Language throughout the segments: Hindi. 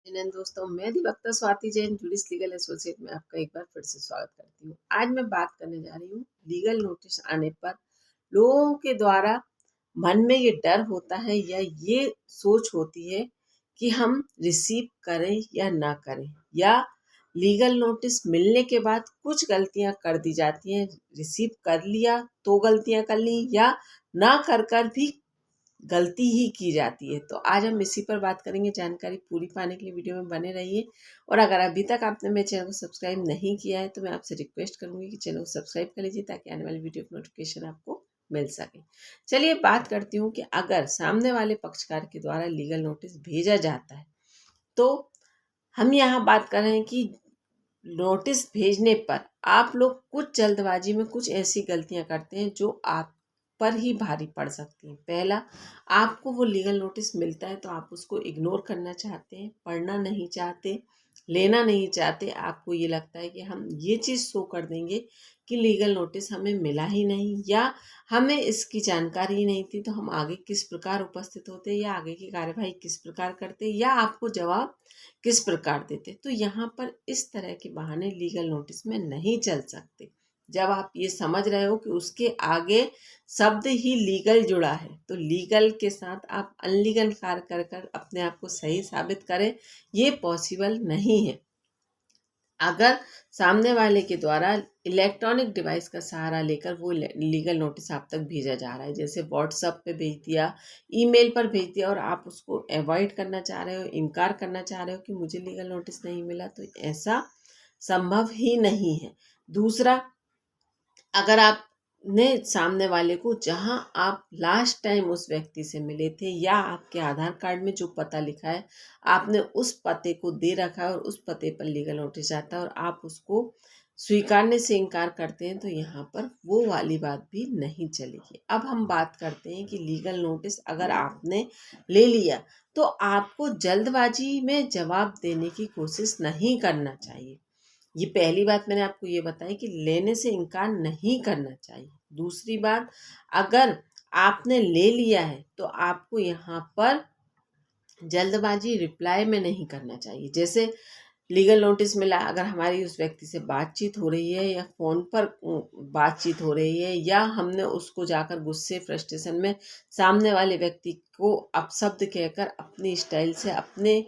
जैन दोस्तों, मैं अधिवक्ता स्वाति जैन जुडिस लीगल एसोसिएट में आपका एक बार फिर से स्वागत करती हूँ। आज मैं बात करने जा रही हूँ लीगल नोटिस आने पर लोगों के द्वारा मन में ये डर होता है या ये सोच होती है कि हम रिसीव करें या ना करें, या लीगल नोटिस मिलने के बाद कुछ गलतियां कर दी जाती हैं। रिसीव कर लिया तो गलतियां कर ली, या ना कर भी गलती ही की जाती है। तो आज हम इसी पर बात करेंगे। जानकारी पूरी पाने के लिए वीडियो में बने रहिए। और अगर अभी तक आपने मेरे चैनल को सब्सक्राइब नहीं किया है तो मैं आपसे रिक्वेस्ट करूंगी कि चैनल को सब्सक्राइब कर लीजिए ताकि आने वाली वीडियो की नोटिफिकेशन आपको मिल सके। चलिए बात करती हूँ कि अगर सामने वाले पक्षकार के द्वारा लीगल नोटिस भेजा जाता है तो हम यहाँ बात कर रहे हैं कि नोटिस भेजने पर आप लोग कुछ जल्दबाजी में कुछ ऐसी गलतियां करते हैं जो आप पर ही भारी पड़ सकती हैं। पहला, आपको वो लीगल नोटिस मिलता है तो आप उसको इग्नोर करना चाहते हैं, पढ़ना नहीं चाहते, लेना नहीं चाहते। आपको ये लगता है कि हम ये चीज़ शो कर देंगे कि लीगल नोटिस हमें मिला ही नहीं, या हमें इसकी जानकारी ही नहीं थी, तो हम आगे किस प्रकार उपस्थित होते या आगे की कार्यवाही किस प्रकार करते या आपको जवाब किस प्रकार देते। तो यहाँ पर इस तरह के बहाने लीगल नोटिस में नहीं चल सकते। जब आप ये समझ रहे हो कि उसके आगे शब्द ही लीगल जुड़ा है तो लीगल के साथ आप अनलीगल कार्य कर कर अपने आप को सही साबित करें, ये पॉसिबल नहीं है। अगर सामने वाले के द्वारा इलेक्ट्रॉनिक डिवाइस का सहारा लेकर वो लीगल नोटिस आप तक भेजा जा रहा है, जैसे व्हाट्सएप पे भेज दिया, ईमेल पर भेज दिया, और आप उसको अवॉइड करना चाह रहे हो, इनकार करना चाह रहे हो कि मुझे लीगल नोटिस नहीं मिला, तो ऐसा संभव ही नहीं है। दूसरा, अगर आपने सामने वाले को जहां आप लास्ट टाइम उस व्यक्ति से मिले थे या आपके आधार कार्ड में जो पता लिखा है आपने उस पते को दे रखा है और उस पते पर लीगल नोटिस आता है और आप उसको स्वीकारने से इनकार करते हैं, तो यहाँ पर वो वाली बात भी नहीं चलेगी। अब हम बात करते हैं कि लीगल नोटिस अगर आपने ले लिया तो आपको जल्दबाजी में जवाब देने की कोशिश नहीं करना चाहिए। ये पहली बात मैंने आपको ये बताई कि लेने से इनकार नहीं करना चाहिए। दूसरी बात, अगर आपने ले लिया है तो आपको यहाँ पर जल्दबाजी रिप्लाई में नहीं करना चाहिए। जैसे लीगल नोटिस मिला, अगर हमारी उस व्यक्ति से बातचीत हो रही है या फ़ोन पर बातचीत हो रही है, या हमने उसको जाकर गुस्से फ्रस्ट्रेशन में सामने वाले व्यक्ति को अपशब्द कहकर अपनी स्टाइल से अपनी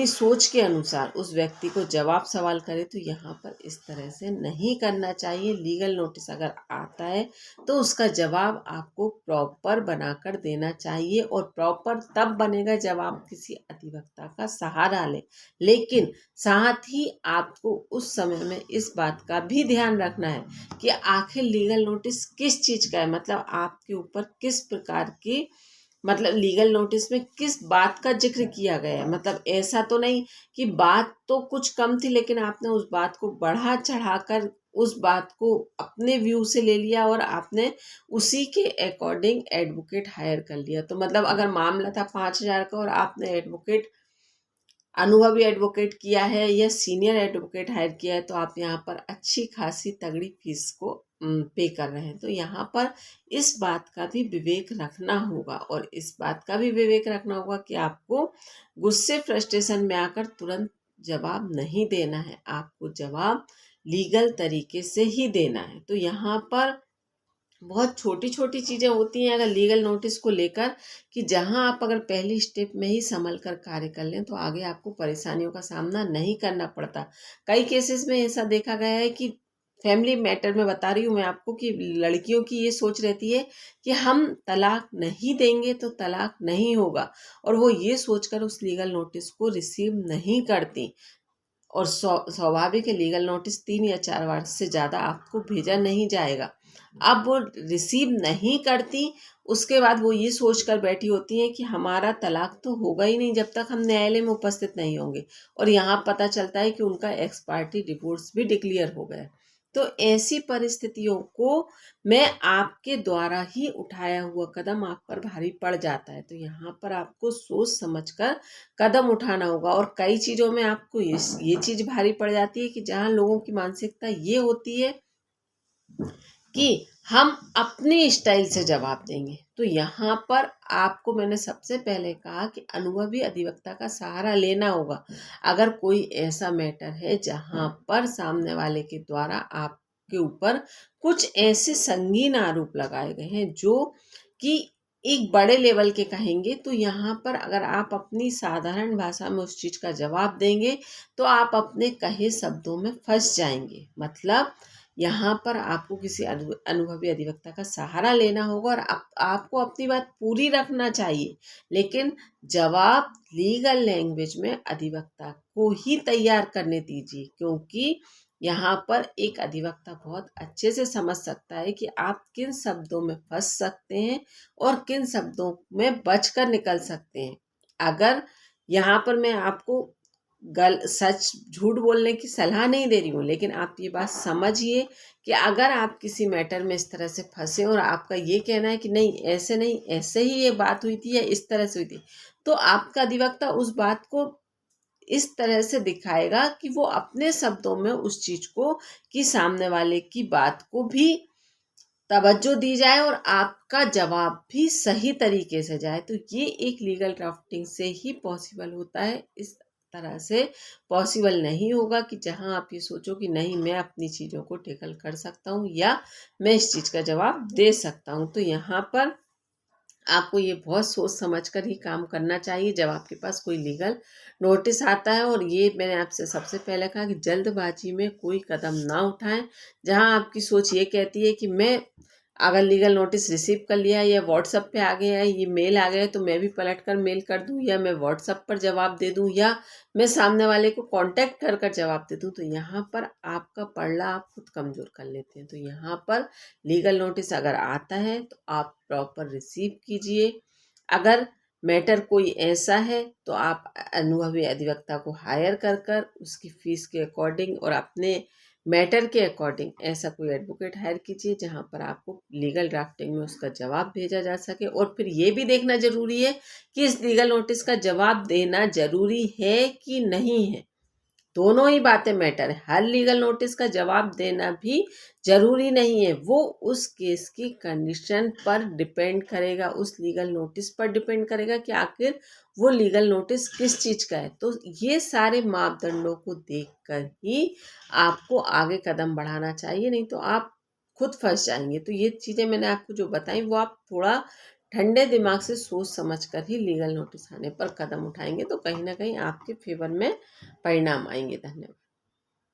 सोच के अनुसार उस व्यक्ति को जवाब सवाल करे, तो यहाँ पर इस तरह से नहीं करना चाहिए। लीगल नोटिस अगर आता है तो उसका जवाब आपको प्रॉपर बनाकर देना चाहिए, और प्रॉपर तब बनेगा जब आप किसी अधिवक्ता का सहारा लें। लेकिन साथ ही आपको उस समय में इस बात का भी ध्यान रखना है कि आखिर लीगल नोटिस किस चीज़ का है, मतलब आपके ऊपर किस प्रकार की, मतलब लीगल नोटिस में किस बात का जिक्र किया गया है। मतलब ऐसा तो नहीं कि बात तो कुछ कम थी लेकिन आपने उस बात को बढ़ा चढ़ाकर उस बात को अपने व्यू से ले लिया और आपने उसी के अकॉर्डिंग एडवोकेट हायर कर लिया। तो मतलब अगर मामला था 5,000 का और आपने अनुभवी एडवोकेट किया है या सीनियर एडवोकेट हायर किया है, तो आप यहाँ पर अच्छी खासी तगड़ी फीस को पे कर रहे हैं। तो यहाँ पर इस बात का भी विवेक रखना होगा, और इस बात का भी विवेक रखना होगा कि आपको गुस्से फ्रस्ट्रेशन में आकर तुरंत जवाब नहीं देना है, आपको जवाब लीगल तरीके से ही देना है। तो यहाँ पर बहुत छोटी छोटी चीज़ें होती हैं अगर लीगल नोटिस को लेकर, कि जहां आप अगर पहली स्टेप में ही संभल कर कार्य कर लें तो आगे आपको परेशानियों का सामना नहीं करना पड़ता। कई केसेस में ऐसा देखा गया है कि फैमिली मैटर में बता रही हूँ मैं आपको, कि लड़कियों की ये सोच रहती है कि हम तलाक नहीं देंगे तो तलाक नहीं होगा, और वो ये सोचकर उस लीगल नोटिस को रिसीव नहीं करती, और स्वाभाविक है लीगल नोटिस 3 या 4 बार से ज़्यादा आपको भेजा नहीं जाएगा। अब वो रिसीव नहीं करती, उसके बाद वो ये सोच कर बैठी होती हैं कि हमारा तलाक तो होगा ही नहीं जब तक हम न्यायालय में उपस्थित नहीं होंगे, और यहाँ पता चलता है कि उनका एक्स पार्टी डिवोर्स भी डिक्लेयर हो गया। तो ऐसी परिस्थितियों को मैं आपके द्वारा ही उठाया हुआ कदम आप पर भारी पड़ जाता है। तो यहाँ पर आपको सोच समझकर कदम उठाना होगा, और कई चीज़ों में आपको ये चीज़ भारी पड़ जाती है कि जहाँ लोगों की मानसिकता ये होती है कि हम अपनी स्टाइल से जवाब देंगे। तो यहाँ पर आपको मैंने सबसे पहले कहा कि अनुभवी अधिवक्ता का सहारा लेना होगा। अगर कोई ऐसा मैटर है जहाँ पर सामने वाले के द्वारा आपके ऊपर कुछ ऐसे संगीन आरोप लगाए गए हैं जो कि एक बड़े लेवल के कहेंगे, तो यहाँ पर अगर आप अपनी साधारण भाषा में उस चीज़ का जवाब देंगे तो आप अपने कहे शब्दों में फंस जाएंगे। मतलब यहाँ पर आपको किसी अनुभवी अधिवक्ता का सहारा लेना होगा और आपको अपनी बात पूरी रखना चाहिए, लेकिन जवाब लीगल लैंग्वेज में अधिवक्ता को ही तैयार करने दीजिए, क्योंकि यहाँ पर एक अधिवक्ता बहुत अच्छे से समझ सकता है कि आप किन शब्दों में फंस सकते हैं और किन शब्दों में बचकर निकल सकते हैं। अगर यहाँ पर मैं आपको सच झूठ बोलने की सलाह नहीं दे रही हूँ, लेकिन आप ये बात समझिए कि अगर आप किसी मैटर में इस तरह से फंसे और आपका ये कहना है कि नहीं ऐसे नहीं, ऐसे ही ये बात हुई थी या इस तरह से हुई थी, तो आपका अधिवक्ता उस बात को इस तरह से दिखाएगा कि वो अपने शब्दों में उस चीज को कि सामने वाले की बात को भी तवज्जो दी जाए और आपका जवाब भी सही तरीके से जाए। तो ये एक लीगल ड्राफ्टिंग से ही पॉसिबल होता है। इस तरह से पॉसिबल नहीं होगा कि जहां आप ये सोचो कि नहीं मैं अपनी चीज़ों को टैकल कर सकता हूँ या मैं इस चीज़ का जवाब दे सकता हूँ। तो यहाँ पर आपको ये बहुत सोच समझ कर ही काम करना चाहिए जब आपके पास कोई लीगल नोटिस आता है। और ये मैंने आपसे सबसे पहले कहा कि जल्दबाजी में कोई कदम ना उठाएं। जहां आपकी सोच ये कहती है कि मैं अगर लीगल नोटिस रिसीव कर लिया या व्हाट्सएप पे आ गया है, ये मेल आ गया है, तो मैं भी पलट कर मेल कर दूं या मैं व्हाट्सएप पर जवाब दे दूं या मैं सामने वाले को कांटेक्ट कर कर जवाब दे दूं, तो यहाँ पर आपका पलड़ा आप खुद कमज़ोर कर लेते हैं। तो यहाँ पर लीगल नोटिस अगर आता है तो आप प्रॉपर रिसीव कीजिए। अगर मैटर कोई ऐसा है तो आप अनुभवी अधिवक्ता को हायर कर कर उसकी फीस के अकॉर्डिंग और अपने मैटर के अकॉर्डिंग ऐसा कोई एडवोकेट हायर कीजिए जहाँ पर आपको लीगल ड्राफ्टिंग में उसका जवाब भेजा जा सके। और फिर ये भी देखना जरूरी है कि इस लीगल नोटिस का जवाब देना जरूरी है कि नहीं है। दोनों ही बातें मैटर है। हर लीगल नोटिस का जवाब देना भी जरूरी नहीं है, वो उस केस की कंडीशन पर डिपेंड करेगा, उस लीगल नोटिस पर डिपेंड करेगा कि आखिर वो लीगल नोटिस किस चीज़ का है। तो ये सारे मापदंडों को देखकर ही आपको आगे कदम बढ़ाना चाहिए, नहीं तो आप खुद फंस जाएंगे। तो ये चीज़ें मैंने आपको जो बताई वो आप थोड़ा ठंडे दिमाग से सोच समझ कर ही लीगल नोटिस आने पर कदम उठाएंगे तो कहीं ना कहीं आपके फेवर में परिणाम आएंगे। धन्यवाद।